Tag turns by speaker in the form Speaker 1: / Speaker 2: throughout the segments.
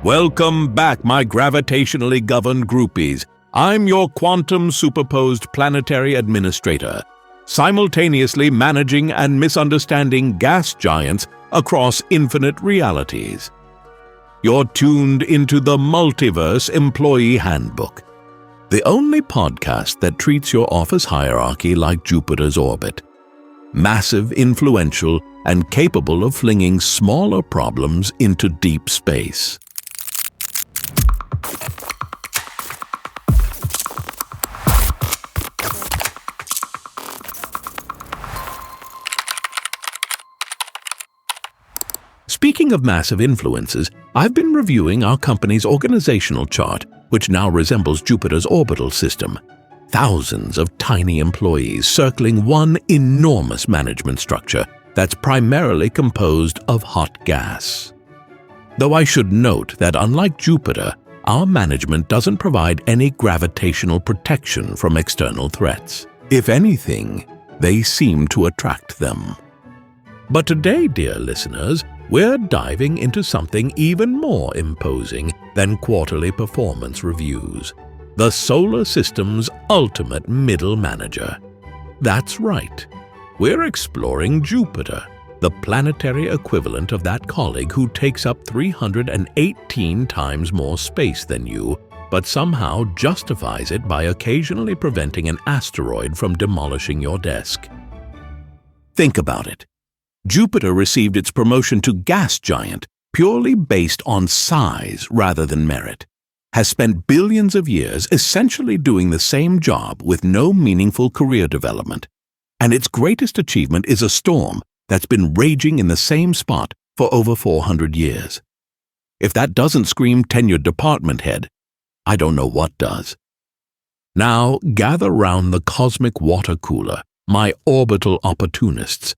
Speaker 1: Welcome back, my gravitationally governed groupies. I'm your quantum superposed planetary administrator, simultaneously managing and misunderstanding gas giants across infinite realities. You're tuned into the Multiverse Employee Handbook, the only podcast that treats your office hierarchy like Jupiter's orbit. Massive, influential, and capable of flinging smaller problems into deep space. Speaking of massive influences, I've been reviewing our company's organizational chart, which now resembles Jupiter's orbital system. Thousands of tiny employees circling one enormous management structure that's primarily composed of hot gas. Though I should note that unlike Jupiter, our management doesn't provide any gravitational protection from external threats. If anything, they seem to attract them. But today, dear listeners, we're diving into something even more imposing than quarterly performance reviews. The solar system's ultimate middle manager. That's right. We're exploring Jupiter, the planetary equivalent of that colleague who takes up 318 times more space than you, but somehow justifies it by occasionally preventing an asteroid from demolishing your desk. Think about it. Jupiter received its promotion to gas giant purely based on size rather than merit, has spent billions of years essentially doing the same job with no meaningful career development, and its greatest achievement is a storm that's been raging in the same spot for over 400 years. If that doesn't scream tenured department head, I don't know what does. Now gather round the cosmic water cooler, my orbital opportunists,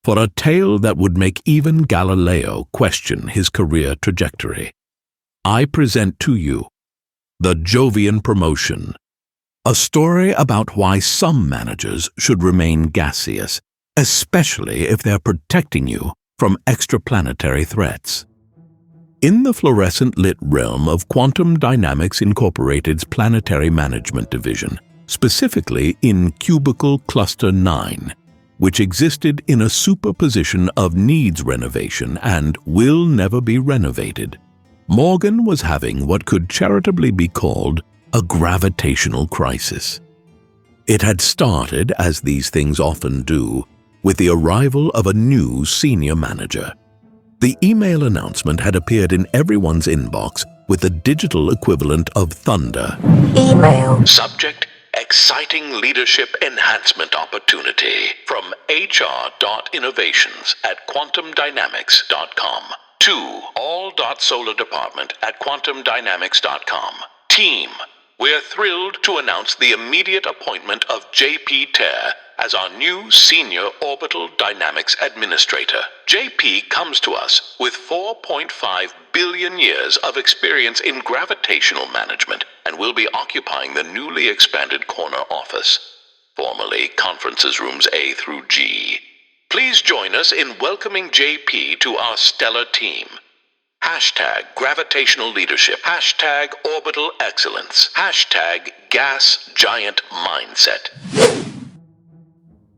Speaker 1: for a tale that would make even Galileo question his career trajectory. I present to you the Jovian Promotion, a story about why some managers should remain gaseous, especially if they're protecting you from extraplanetary threats. In the fluorescent-lit realm of Quantum Dynamics Incorporated's Planetary Management Division, specifically in Cubicle Cluster 9, which existed in a superposition of needs renovation and will never be renovated, Morgan was having what could charitably be called a gravitational crisis. It had started, as these things often do, with the arrival of a new senior manager. The email announcement had appeared in everyone's inbox with the digital equivalent of thunder.
Speaker 2: Email.
Speaker 1: Subject: exciting leadership enhancement opportunity from hr.innovations@quantumdynamics.com to all.solardepartment@quantumdynamics.com. Team, we're thrilled to announce the immediate appointment of J.P. Terr as our new Senior Orbital Dynamics Administrator. J.P. comes to us with 4.5 billion years of experience in gravitational management and will be occupying the newly expanded corner office, formerly conferences rooms A through G. Please join us in welcoming J.P. to our stellar team. Hashtag gravitational leadership. Hashtag orbital excellence. Hashtag gas giant mindset.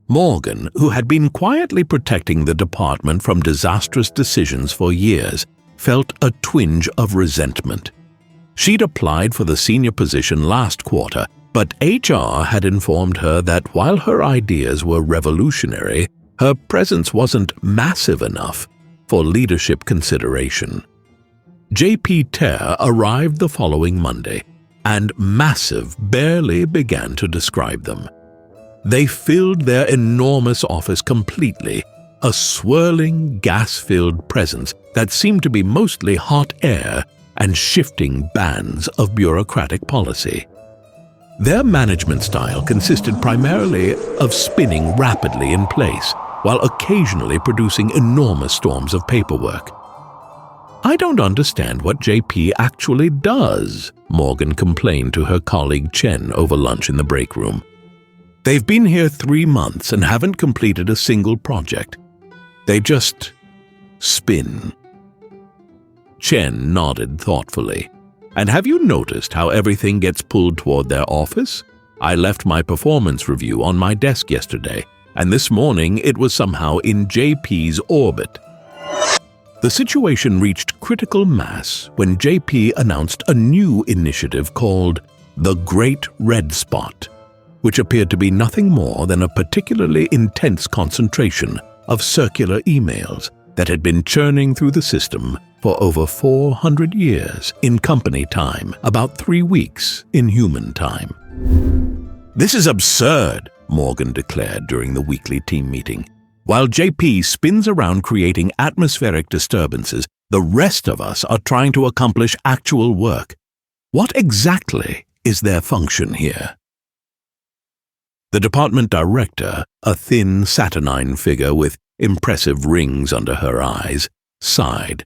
Speaker 1: Morgan, who had been quietly protecting the department from disastrous decisions for years, felt a twinge of resentment. She'd applied for the senior position last quarter, but HR had informed her that while her ideas were revolutionary, her presence wasn't massive enough for leadership consideration. J.P. Terr arrived the following Monday, and massive barely began to describe them. They filled their enormous office completely, a swirling, gas-filled presence that seemed to be mostly hot air and shifting bands of bureaucratic policy. Their management style consisted primarily of spinning rapidly in place, while occasionally producing enormous storms of paperwork. "I don't understand what JP actually does," Morgan complained to her colleague Chen over lunch in the break room. "They've been here 3 months and haven't completed a single project. They just spin." Chen nodded thoughtfully. And have you noticed how everything gets pulled toward their office? I left my performance review on my desk yesterday, and this morning it was somehow in JP's orbit. The situation reached critical mass when JP announced a new initiative called the Great Red Spot, which appeared to be nothing more than a particularly intense concentration of circular emails that had been churning through the system for over 400 years in company time, about 3 weeks in human time. "This is absurd," Morgan declared during the weekly team meeting. "While JP spins around creating atmospheric disturbances, the rest of us are trying to accomplish actual work. What exactly is their function here?" The department director, a thin, saturnine figure with impressive rings under her eyes, sighed.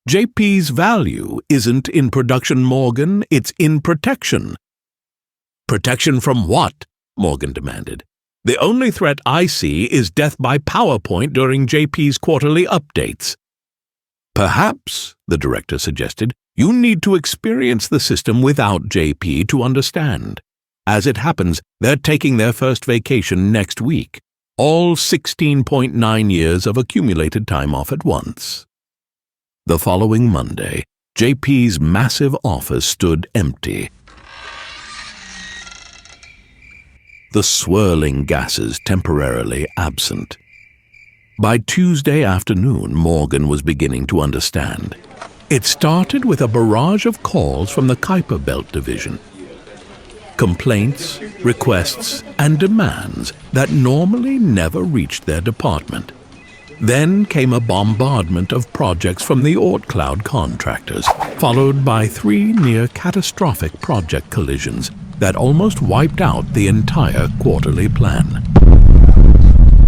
Speaker 1: "JP's value isn't in production, Morgan, it's in protection." "Protection from what?" Morgan demanded. "The only threat I see is death by PowerPoint during JP's quarterly updates." "Perhaps," the director suggested, "you need to experience the system without JP to understand. As it happens, they're taking their first vacation next week. All 16.9 years of accumulated time off at once." The following Monday, JP's massive office stood empty. The swirling gases temporarily absent. By Tuesday afternoon, Morgan was beginning to understand. It started with a barrage of calls from the Kuiper Belt Division. Complaints, requests, and demands that normally never reached their department. Then came a bombardment of projects from the Ortcloud contractors, followed by 3 near-catastrophic project collisions that almost wiped out the entire quarterly plan.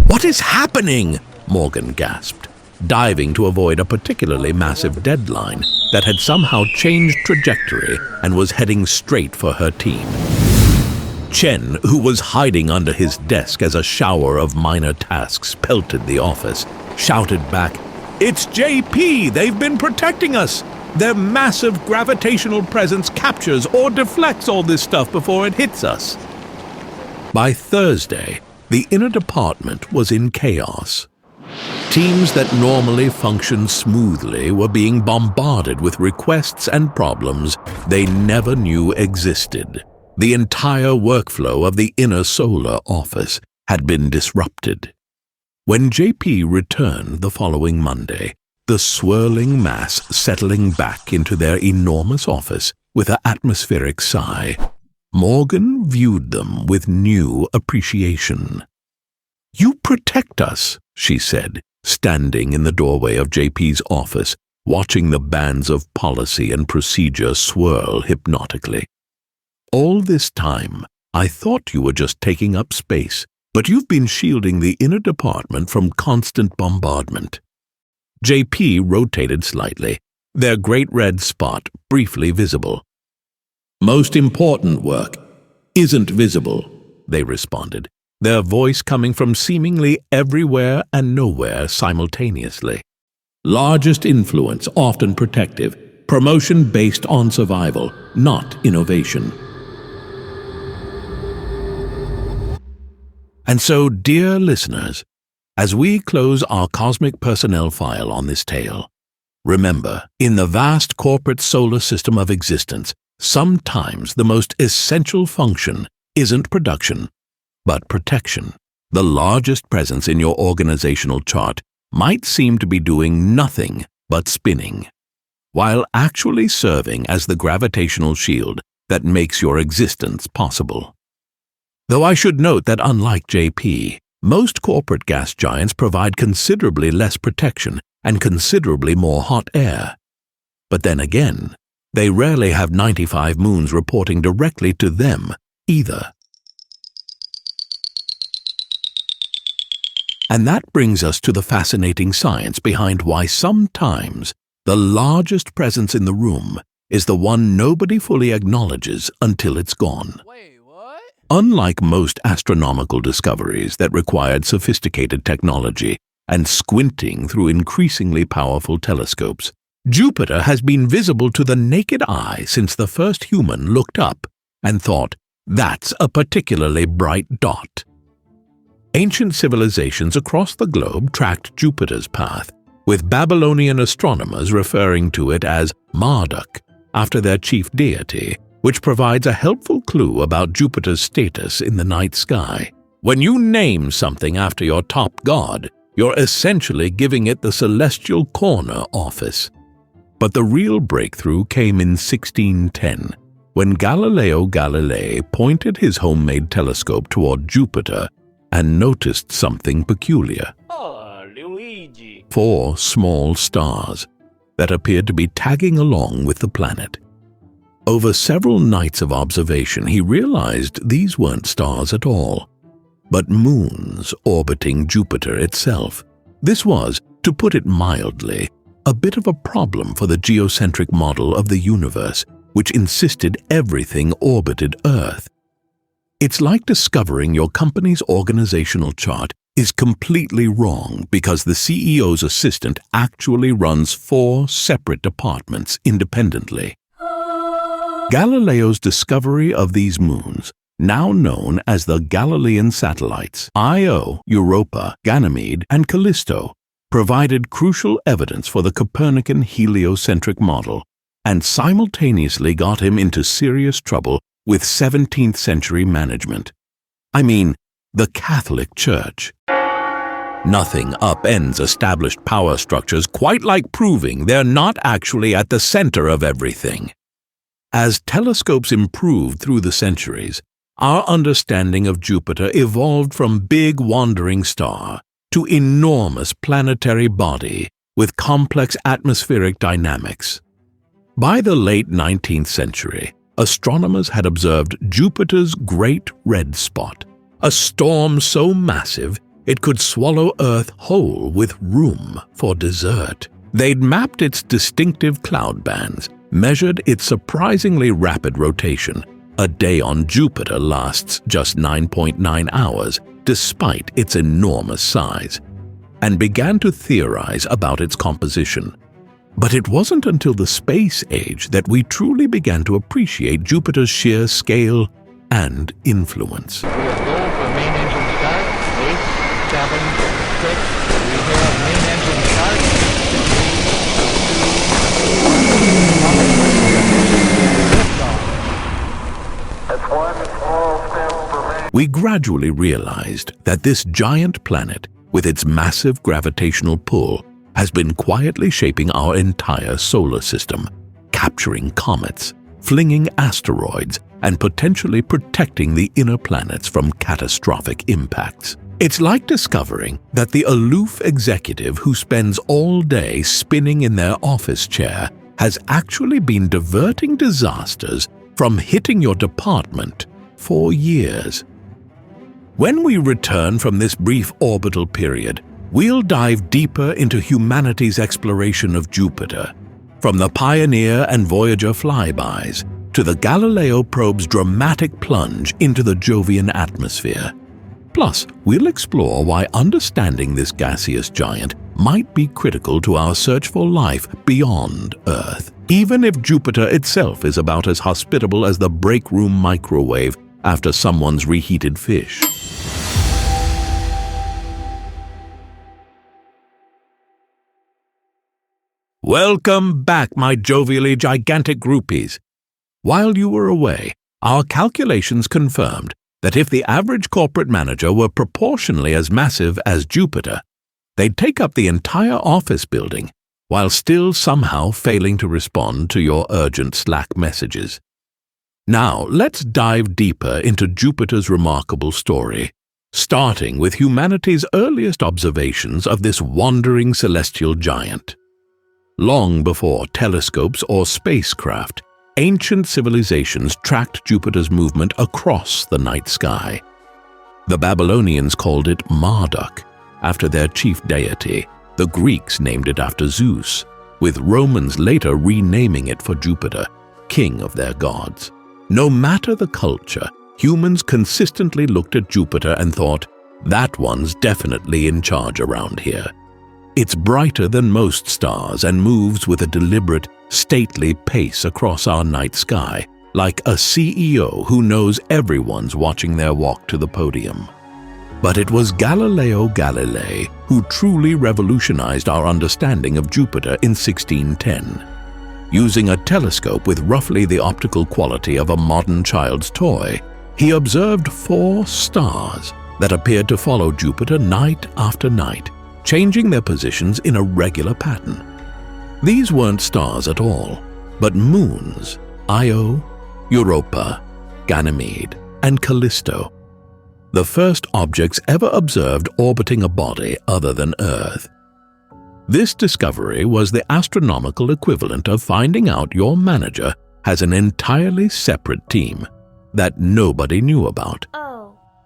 Speaker 1: "What is happening?" Morgan gasped, diving to avoid a particularly massive deadline that had somehow changed trajectory and was heading straight for her team. Chen, who was hiding under his desk as a shower of minor tasks pelted the office, shouted back, "It's JP! They've been protecting us! Their massive gravitational presence captures or deflects all this stuff before it hits us." By Thursday, the inner department was in chaos. Teams that normally functioned smoothly were being bombarded with requests and problems they never knew existed. The entire workflow of the inner solar office had been disrupted. When JP returned the following Monday, the swirling mass settling back into their enormous office with an atmospheric sigh, Morgan viewed them with new appreciation. "You protect us," she said, standing in the doorway of JP's office, watching the bands of policy and procedure swirl hypnotically. "All this time, I thought you were just taking up space, but you've been shielding the inner department from constant bombardment." JP rotated slightly, their great red spot briefly visible. "Most important work isn't visible," they responded, their voice coming from seemingly everywhere and nowhere simultaneously. "Largest influence, often protective. Promotion based on survival, not innovation." And so, dear listeners, as we close our cosmic personnel file on this tale, remember, in the vast corporate solar system of existence, sometimes the most essential function isn't production, but protection. The largest presence in your organizational chart might seem to be doing nothing but spinning, while actually serving as the gravitational shield that makes your existence possible. Though I should note that unlike JP, most corporate gas giants provide considerably less protection and considerably more hot air. But then again, they rarely have 95 moons reporting directly to them either. And that brings us to the fascinating science behind why sometimes the largest presence in the room is the one nobody fully acknowledges until it's gone.
Speaker 2: Wait, what?
Speaker 1: Unlike most astronomical discoveries that required sophisticated technology and squinting through increasingly powerful telescopes, Jupiter has been visible to the naked eye since the first human looked up and thought, "That's a particularly bright dot." Ancient civilizations across the globe tracked Jupiter's path, with Babylonian astronomers referring to it as Marduk, after their chief deity, which provides a helpful clue about Jupiter's status in the night sky. When you name something after your top god, you're essentially giving it the celestial corner office. But the real breakthrough came in 1610, when Galileo Galilei pointed his homemade telescope toward Jupiter and noticed something peculiar.
Speaker 2: Luigi.
Speaker 1: 4 small stars that appeared to be tagging along with the planet. Over several nights of observation, he realized these weren't stars at all, but moons orbiting Jupiter itself. This was, to put it mildly, a bit of a problem for the geocentric model of the universe, which insisted everything orbited Earth. It's like discovering your company's organizational chart is completely wrong because the CEO's assistant actually runs 4 separate departments independently. Galileo's discovery of these moons, now known as the Galilean satellites, Io, Europa, Ganymede, and Callisto, provided crucial evidence for the Copernican heliocentric model and simultaneously got him into serious trouble with 17th century management. I mean, the Catholic Church. Nothing upends established power structures quite like proving they're not actually at the center of everything. As telescopes improved through the centuries, our understanding of Jupiter evolved from big wandering star to enormous planetary body with complex atmospheric dynamics. By the late 19th century, astronomers had observed Jupiter's Great Red Spot, a storm so massive it could swallow Earth whole with room for dessert. They'd mapped its distinctive cloud bands, measured its surprisingly rapid rotation. A day on Jupiter lasts just 9.9 hours, despite its enormous size, and began to theorize about its composition. But it wasn't until the space age that we truly began to appreciate Jupiter's sheer scale and influence.
Speaker 2: We have go for main engine start. 8, 7, 6. We have main engine start. 3, 2, 1. That's one small step for man.
Speaker 1: We gradually realized that this giant planet, with its massive gravitational pull, has been quietly shaping our entire solar system, capturing comets, flinging asteroids, and potentially protecting the inner planets from catastrophic impacts. It's like discovering that the aloof executive who spends all day spinning in their office chair has actually been diverting disasters from hitting your department for years. When we return from this brief orbital period, we'll dive deeper into humanity's exploration of Jupiter, from the Pioneer and Voyager flybys to the Galileo probe's dramatic plunge into the Jovian atmosphere. Plus, we'll explore why understanding this gaseous giant might be critical to our search for life beyond Earth, even if Jupiter itself is about as hospitable as the break room microwave after someone's reheated fish. Welcome back, my jovially gigantic groupies. While you were away, our calculations confirmed that if the average corporate manager were proportionally as massive as Jupiter, they'd take up the entire office building while still somehow failing to respond to your urgent Slack messages. Now, let's dive deeper into Jupiter's remarkable story, starting with humanity's earliest observations of this wandering celestial giant. Long before telescopes or spacecraft, ancient civilizations tracked Jupiter's movement across the night sky. The Babylonians called it Marduk, after their chief deity. The Greeks named it after Zeus, with Romans later renaming it for Jupiter, king of their gods. No matter the culture, humans consistently looked at Jupiter and thought, that one's definitely in charge around here. It's brighter than most stars and moves with a deliberate, stately pace across our night sky, like a CEO who knows everyone's watching their walk to the podium. But it was Galileo Galilei who truly revolutionized our understanding of Jupiter in 1610. Using a telescope with roughly the optical quality of a modern child's toy, he observed 4 stars that appeared to follow Jupiter night after night, changing their positions in a regular pattern. These weren't stars at all, but moons: Io, Europa, Ganymede, and Callisto. The first objects ever observed orbiting a body other than Earth. This discovery was the astronomical equivalent of finding out your manager has an entirely separate team that nobody knew about.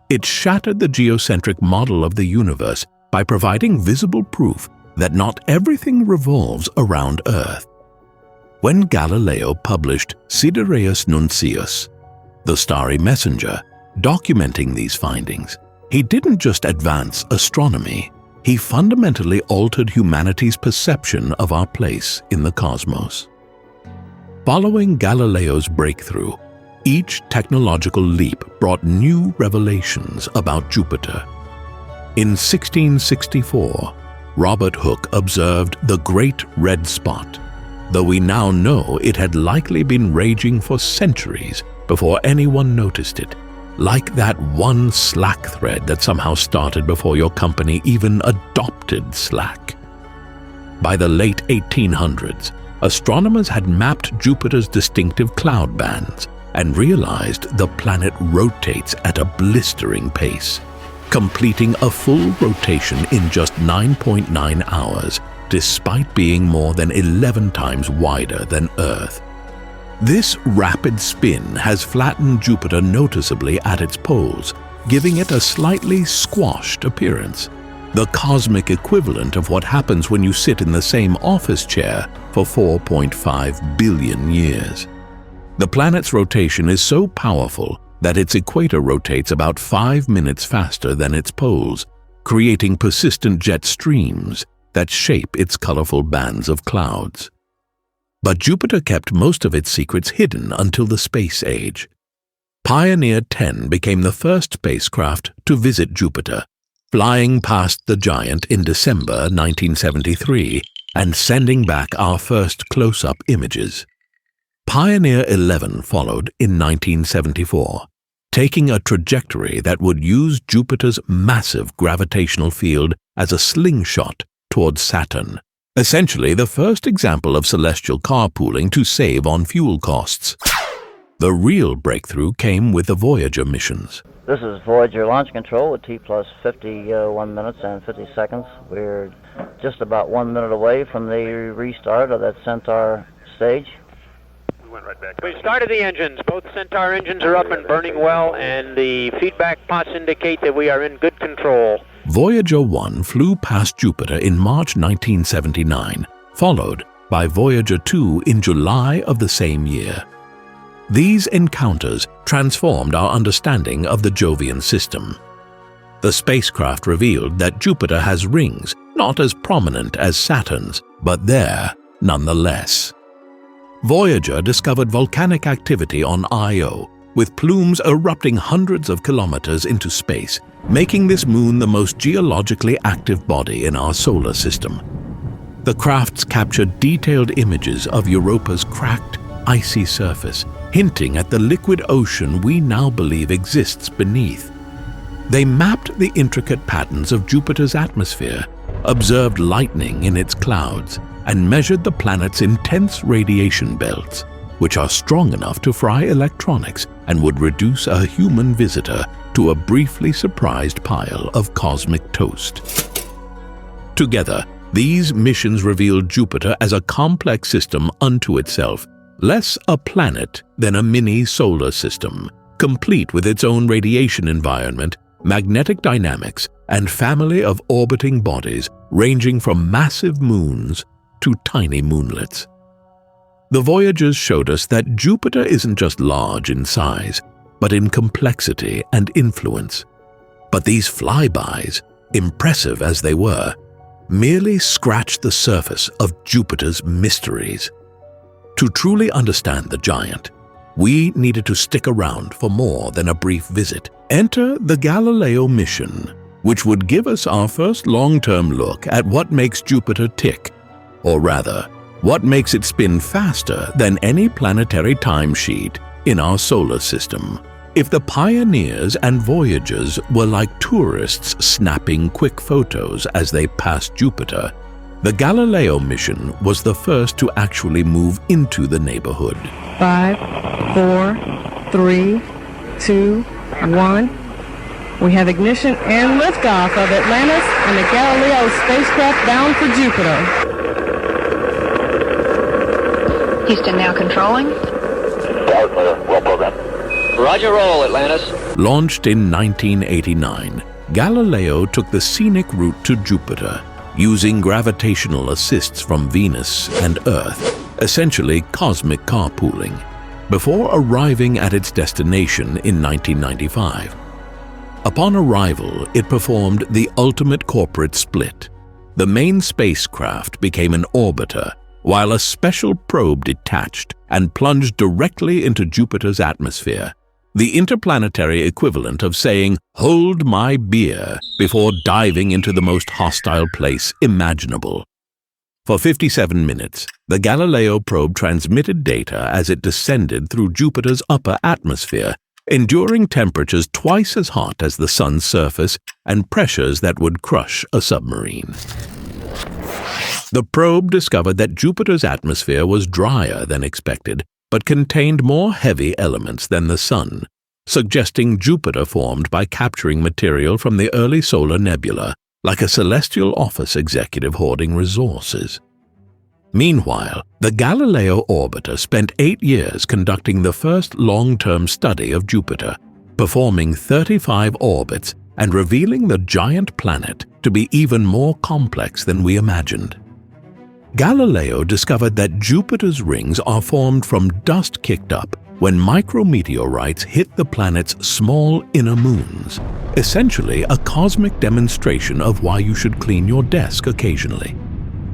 Speaker 1: It shattered the geocentric model of the universe by providing visible proof that not everything revolves around Earth. When Galileo published Sidereus Nuncius, the Starry Messenger, documenting these findings, he didn't just advance astronomy, he fundamentally altered humanity's perception of our place in the cosmos. Following Galileo's breakthrough, each technological leap brought new revelations about Jupiter. In 1664, Robert Hooke observed the Great Red Spot, though we now know it had likely been raging for centuries before anyone noticed it, like that one Slack thread that somehow started before your company even adopted Slack. By the late 1800s, astronomers had mapped Jupiter's distinctive cloud bands and realized the planet rotates at a blistering pace, completing a full rotation in just 9.9 hours, despite being more than 11 times wider than Earth. This rapid spin has flattened Jupiter noticeably at its poles, giving it a slightly squashed appearance, the cosmic equivalent of what happens when you sit in the same office chair for 4.5 billion years. The planet's rotation is so powerful that its equator rotates about 5 minutes faster than its poles, creating persistent jet streams that shape its colorful bands of clouds. But Jupiter kept most of its secrets hidden until the space age. Pioneer 10 became the first spacecraft to visit Jupiter, flying past the giant in December 1973 and sending back our first close-up images. Pioneer 11 followed in 1974, taking a trajectory that would use Jupiter's massive gravitational field as a slingshot towards Saturn, essentially the first example of celestial carpooling to save on fuel costs. The real breakthrough came with the Voyager missions.
Speaker 3: This is Voyager launch control with T plus 51 minutes and 50 seconds. We're just about 1 minute away from the restart of that Centaur stage.
Speaker 4: We started the engines. Both Centaur engines are up and burning well, and the feedback pots indicate that we are in good control.
Speaker 1: Voyager 1 flew past Jupiter in March 1979, followed by Voyager 2 in July of the same year. These encounters transformed our understanding of the Jovian system. The spacecraft revealed that Jupiter has rings not as prominent as Saturn's, but there nonetheless. Voyager discovered volcanic activity on Io, with plumes erupting hundreds of kilometers into space, making this moon the most geologically active body in our solar system. The crafts captured detailed images of Europa's cracked, icy surface, hinting at the liquid ocean we now believe exists beneath. They mapped the intricate patterns of Jupiter's atmosphere, observed lightning in its clouds, and measured the planet's intense radiation belts, which are strong enough to fry electronics and would reduce a human visitor to a briefly surprised pile of cosmic toast. Together, these missions revealed Jupiter as a complex system unto itself, less a planet than a mini solar system, complete with its own radiation environment, magnetic dynamics, and family of orbiting bodies ranging from massive moons to tiny moonlets. The Voyagers showed us that Jupiter isn't just large in size, but in complexity and influence. But these flybys, impressive as they were, merely scratched the surface of Jupiter's mysteries. To truly understand the giant, we needed to stick around for more than a brief visit. Enter the Galileo mission, which would give us our first long-term look at what makes Jupiter tick, or rather, what makes it spin faster than any planetary timesheet in our solar system. If the pioneers and voyagers were like tourists snapping quick photos as they passed Jupiter, the Galileo mission was the first to actually move into the neighborhood.
Speaker 5: 5, 4, 3, 2, 1. We have ignition and liftoff of Atlantis and the Galileo spacecraft bound for Jupiter.
Speaker 6: Houston now controlling.
Speaker 2: Well programmed. Roger roll, Atlantis.
Speaker 1: Launched in 1989, Galileo took the scenic route to Jupiter, using gravitational assists from Venus and Earth, essentially cosmic carpooling, before arriving at its destination in 1995. Upon arrival, it performed the ultimate corporate split. The main spacecraft became an orbiter, while a special probe detached and plunged directly into Jupiter's atmosphere, the interplanetary equivalent of saying, "Hold my beer," before diving into the most hostile place imaginable. For 57 minutes, the Galileo probe transmitted data as it descended through Jupiter's upper atmosphere, enduring temperatures twice as hot as the Sun's surface and pressures that would crush a submarine. The probe discovered that Jupiter's atmosphere was drier than expected, but contained more heavy elements than the Sun, suggesting Jupiter formed by capturing material from the early solar nebula, like a celestial office executive hoarding resources. Meanwhile, the Galileo orbiter spent 8 years conducting the first long-term study of Jupiter, performing 35 orbits and revealing the giant planet to be even more complex than we imagined. Galileo discovered that Jupiter's rings are formed from dust kicked up when micrometeorites hit the planet's small inner moons, essentially a cosmic demonstration of why you should clean your desk occasionally.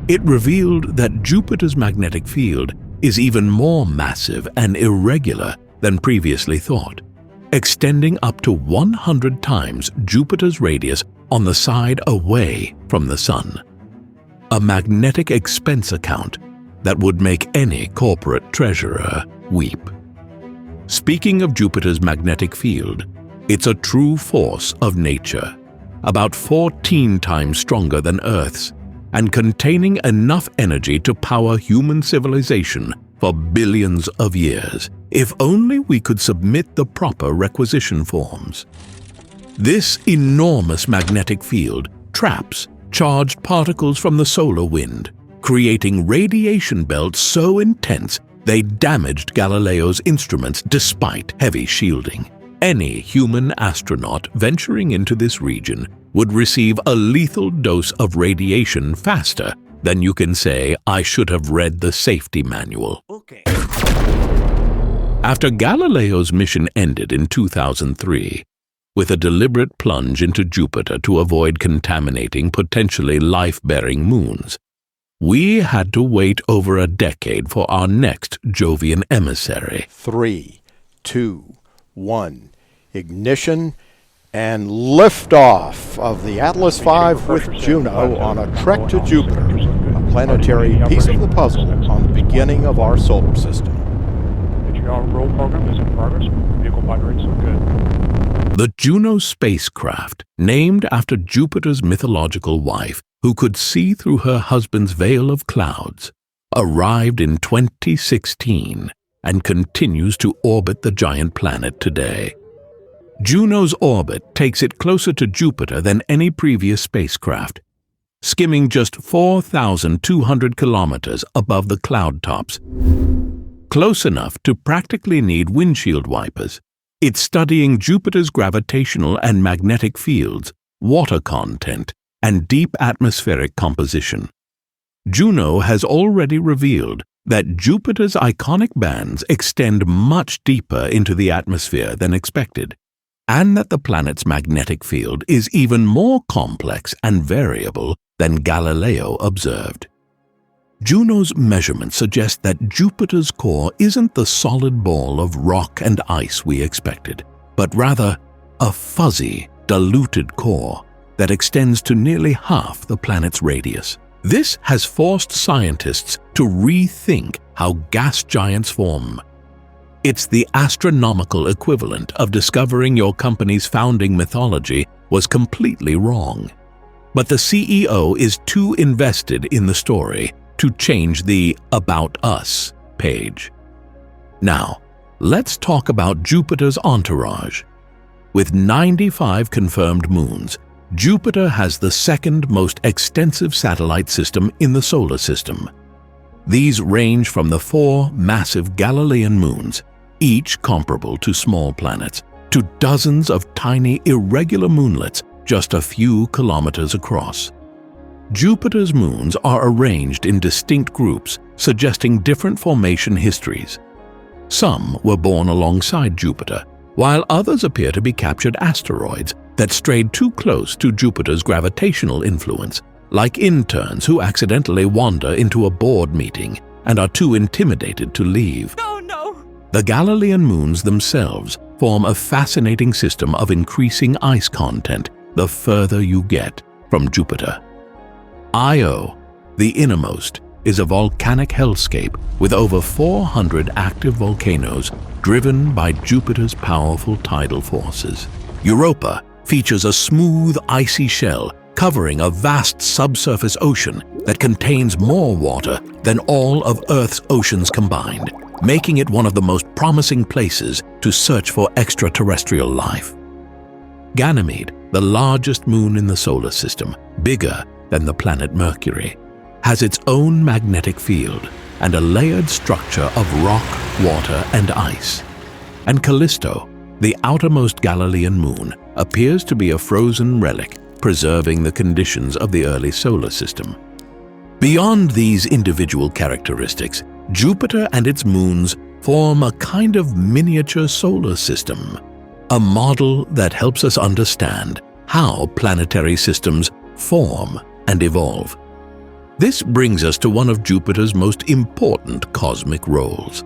Speaker 1: It revealed that Jupiter's magnetic field is even more massive and irregular than previously thought, extending up to 100 times Jupiter's radius on the side away from the Sun. A magnetic expense account that would make any corporate treasurer weep. Speaking of Jupiter's magnetic field, it's a true force of nature, about 14 times stronger than Earth's, and containing enough energy to power human civilization for billions of years, if only we could submit the proper requisition forms. This enormous magnetic field traps charged particles from the solar wind, creating radiation belts so intense they damaged Galileo's instruments despite heavy shielding. Any human astronaut venturing into this region would receive a lethal dose of radiation faster than you can say, "I should have read the safety manual."
Speaker 7: Okay.
Speaker 1: After Galileo's mission ended in 2003, with a deliberate plunge into Jupiter to avoid contaminating potentially life-bearing moons, we had to wait over a decade for our next Jovian emissary.
Speaker 7: 3, 2, 1. Ignition and liftoff of the Atlas V with Juno on a trek to Jupiter, a planetary piece of the puzzle on the beginning of our solar system.
Speaker 8: Roll program is in progress. Vehicle body rates look good.
Speaker 1: The Juno spacecraft, named after Jupiter's mythological wife, who could see through her husband's veil of clouds, arrived in 2016 and continues to orbit the giant planet today. Juno's orbit takes it closer to Jupiter than any previous spacecraft, skimming just 4,200 kilometers above the cloud tops, close enough to practically need windshield wipers. It's studying Jupiter's gravitational and magnetic fields, water content, and deep atmospheric composition. Juno has already revealed that Jupiter's iconic bands extend much deeper into the atmosphere than expected, and that the planet's magnetic field is even more complex and variable than Galileo observed. Juno's measurements suggest that Jupiter's core isn't the solid ball of rock and ice we expected, but rather a fuzzy, diluted core that extends to nearly half the planet's radius. This has forced scientists to rethink how gas giants form. It's the astronomical equivalent of discovering your company's founding mythology was completely wrong. But the CEO is too invested in the story to change the About Us page. Now, let's talk about Jupiter's entourage. With 95 confirmed moons, Jupiter has the second most extensive satellite system in the solar system. These range from the 4 massive Galilean moons, each comparable to small planets, to dozens of tiny irregular moonlets just a few kilometers across. Jupiter's moons are arranged in distinct groups, suggesting different formation histories. Some were born alongside Jupiter, while others appear to be captured asteroids that strayed too close to Jupiter's gravitational influence, like interns who accidentally wander into a board meeting and are too intimidated to leave.
Speaker 5: Oh, no!
Speaker 1: The Galilean moons themselves form a fascinating system of increasing ice content the further you get from Jupiter. Io, the innermost, is a volcanic hellscape with over 400 active volcanoes driven by Jupiter's powerful tidal forces. Europa features a smooth, icy shell covering a vast subsurface ocean that contains more water than all of Earth's oceans combined, making it one of the most promising places to search for extraterrestrial life. Ganymede, the largest moon in the solar system, bigger than the planet Mercury, has its own magnetic field and a layered structure of rock, water, and ice. And Callisto, the outermost Galilean moon, appears to be a frozen relic preserving the conditions of the early solar system. Beyond these individual characteristics, Jupiter and its moons form a kind of miniature solar system, a model that helps us understand how planetary systems form and evolve. This brings us to one of Jupiter's most important cosmic roles,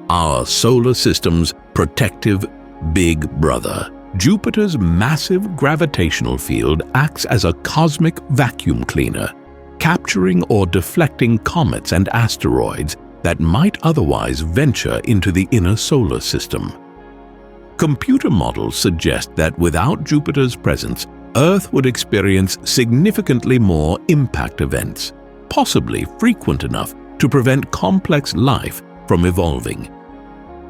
Speaker 1: our solar system's protective big brother. Jupiter's massive gravitational field acts as a cosmic vacuum cleaner, capturing or deflecting comets and asteroids that might otherwise venture into the inner solar system. Computer models suggest that without Jupiter's presence, Earth would experience significantly more impact events, possibly frequent enough to prevent complex life from evolving.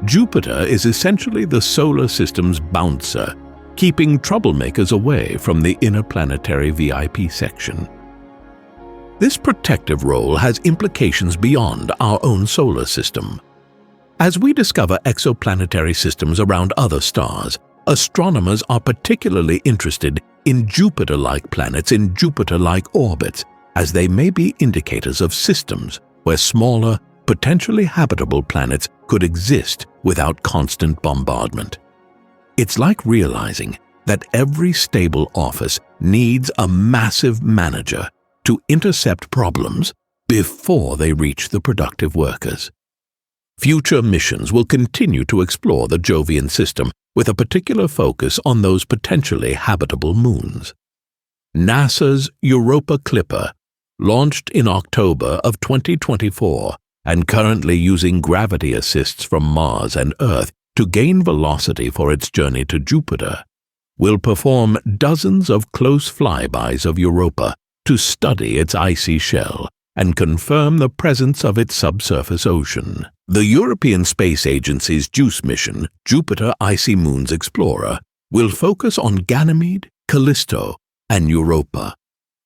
Speaker 1: Jupiter is essentially the solar system's bouncer, keeping troublemakers away from the interplanetary VIP section. This protective role has implications beyond our own solar system. As we discover exoplanetary systems around other stars, astronomers are particularly interested in Jupiter-like planets in Jupiter-like orbits, as they may be indicators of systems where smaller, potentially habitable planets could exist without constant bombardment. It's like realizing that every stable office needs a massive manager to intercept problems before they reach the productive workers. Future missions will continue to explore the Jovian system with a particular focus on those potentially habitable moons. NASA's Europa Clipper, launched in October of 2024 and currently using gravity assists from Mars and Earth to gain velocity for its journey to Jupiter, will perform dozens of close flybys of Europa to study its icy shell and confirm the presence of its subsurface ocean. The European Space Agency's JUICE mission, Jupiter Icy Moons Explorer, will focus on Ganymede, Callisto, and Europa,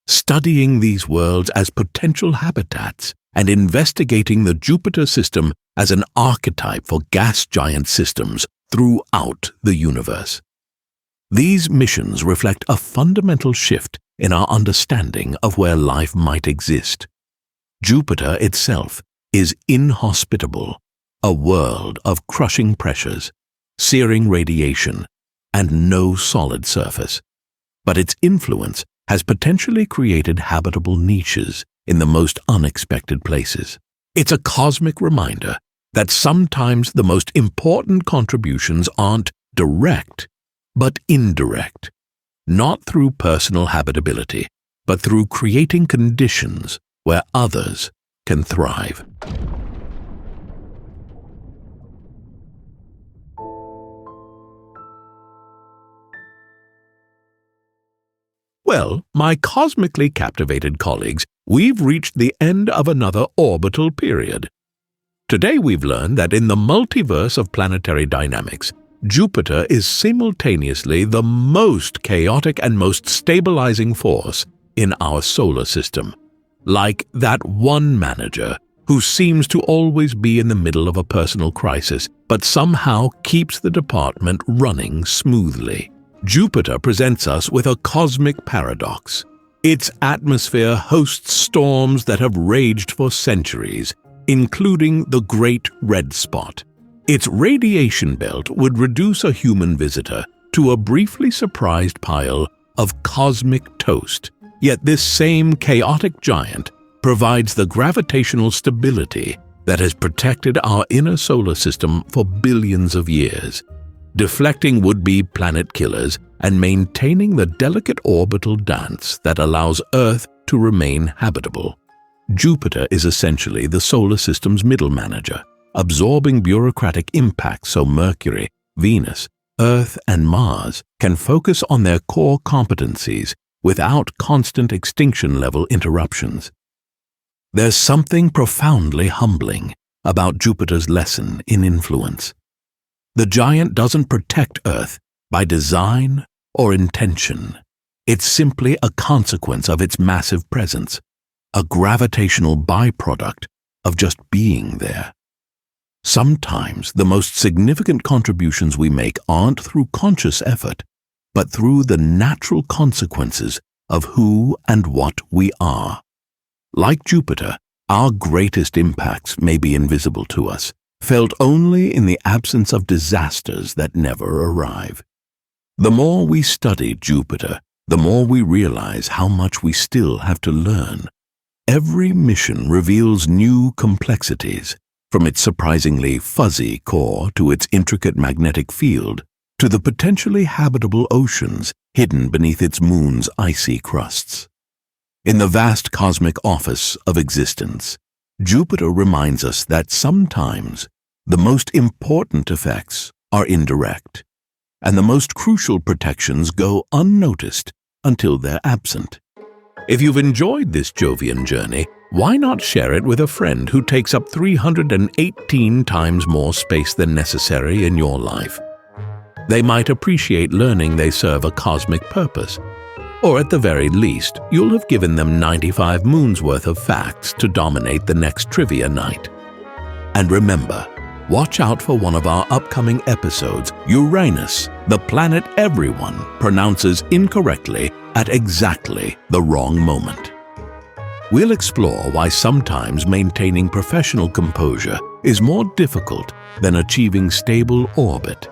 Speaker 1: studying these worlds as potential habitats and investigating the Jupiter system as an archetype for gas giant systems throughout the universe. These missions reflect a fundamental shift in our understanding of where life might exist. Jupiter itself is inhospitable, a world of crushing pressures, searing radiation, and no solid surface. But its influence has potentially created habitable niches in the most unexpected places. It's a cosmic reminder that sometimes the most important contributions aren't direct, but indirect, not through personal habitability, but through creating conditions where others can thrive. Well, my cosmically captivated colleagues, we've reached the end of another orbital period. Today we've learned that in the multiverse of planetary dynamics, Jupiter is simultaneously the most chaotic and most stabilizing force in our solar system. Like that one manager who seems to always be in the middle of a personal crisis, but somehow keeps the department running smoothly. Jupiter presents us with a cosmic paradox. Its atmosphere hosts storms that have raged for centuries, including the Great Red Spot. Its radiation belt would reduce a human visitor to a briefly surprised pile of cosmic toast. Yet this same chaotic giant provides the gravitational stability that has protected our inner solar system for billions of years, deflecting would-be planet killers and maintaining the delicate orbital dance that allows Earth to remain habitable. Jupiter is essentially the solar system's middle manager, absorbing bureaucratic impacts so Mercury, Venus, Earth, and Mars can focus on their core competencies without constant extinction-level interruptions. There's something profoundly humbling about Jupiter's lesson in influence. The giant doesn't protect Earth by design or intention. It's simply a consequence of its massive presence, a gravitational byproduct of just being there. Sometimes the most significant contributions we make aren't through conscious effort, but through the natural consequences of who and what we are. Like Jupiter, our greatest impacts may be invisible to us, felt only in the absence of disasters that never arrive. The more we study Jupiter, the more we realize how much we still have to learn. Every mission reveals new complexities, from its surprisingly fuzzy core to its intricate magnetic field, to the potentially habitable oceans hidden beneath its moon's icy crusts. In the vast cosmic office of existence, Jupiter reminds us that sometimes the most important effects are indirect, and the most crucial protections go unnoticed until they're absent. If you've enjoyed this Jovian journey, why not share it with a friend who takes up 318 times more space than necessary in your life? They might appreciate learning they serve a cosmic purpose, or at the very least, you'll have given them 95 moons worth of facts to dominate the next trivia night. And remember, watch out for one of our upcoming episodes, Uranus, the planet everyone pronounces incorrectly at exactly the wrong moment. We'll explore why sometimes maintaining professional composure is more difficult than achieving stable orbit.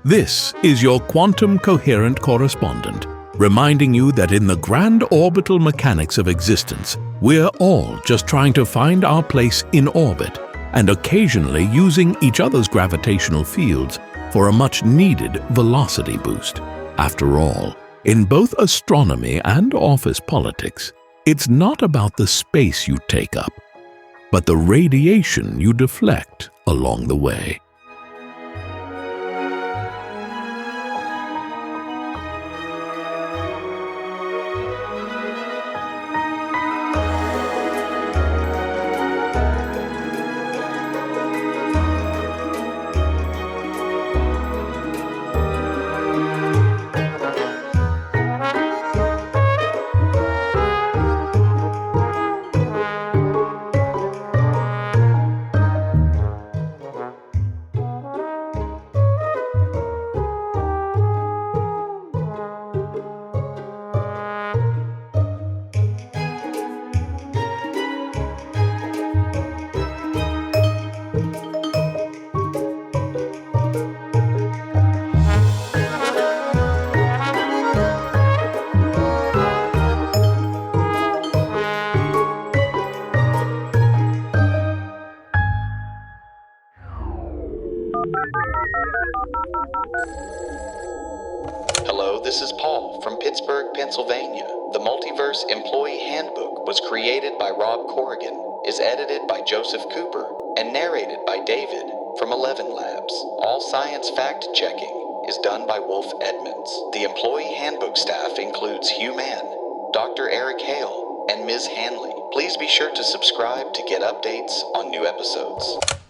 Speaker 1: This is your quantum coherent correspondent, reminding you that in the grand orbital mechanics of existence, we're all just trying to find our place in orbit and occasionally using each other's gravitational fields for a much-needed velocity boost. After all, in both astronomy and office politics, it's not about the space you take up, but the radiation you deflect along the way.
Speaker 9: This is Paul from Pittsburgh, Pennsylvania. The Multiverse Employee Handbook was created by Rob Corrigan, is edited by Joseph Cooper, and narrated by David from 11 Labs. All science fact-checking is done by Wolf Edmonds. The Employee Handbook staff includes Hugh Mann, Dr. Eric Hale, and Ms. Hanley. Please be sure to subscribe to get updates on new episodes.